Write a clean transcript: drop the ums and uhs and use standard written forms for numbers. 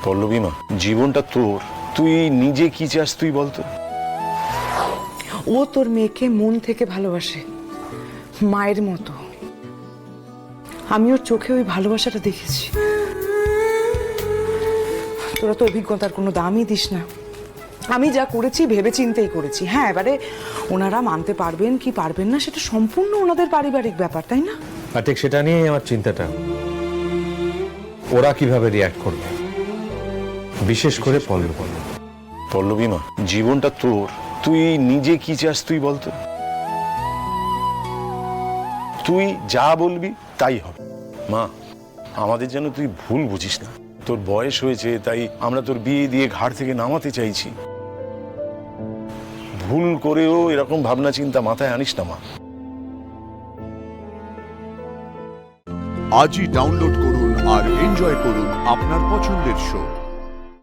পল্লবী মা, জীবনটা তোর, তুই নিজে কি চাস তুই বলতো। ও তোর মেয়েকে মন থেকে ভালোবাসে, মায়ের মতো। আমি ওর চোখে ওই ভালোবাসাটা দেখেছি। তোরা তো অভিজ্ঞতার কোনো দামই দিস না। আমি যা করেছি ভেবে চিন্তেই করেছি। হ্যাঁ, এবারে ওনারা মানতে পারবেন কি পারবেন না সেটা সম্পূর্ণ ওনাদের পারিবারিক ব্যাপার, তাই না? আর ঠিক সেটা নিয়েই আমার চিন্তাটা, ওরা কিভাবে রিয়াক্ট করবে, বিশেষ করে পল্লবী মা, জীবনটা তোর, তুই নিজে কি চাস তুই বলতো। তুই যা বলবি তাই হবে। মা, আমাদের যেন তুই ভুল বুঝিস না। তোর বয়স হয়েছে তাই আমরা তোর বিয়ে দিয়ে ঘাট থেকে নামাতে চাইছি। ভুল করেও এরকম ভাবনা চিন্তা মাথায় আনিস না মা। আজই ডাউনলোড করুন আর এনজয় করুন আপনার পছন্দের শো।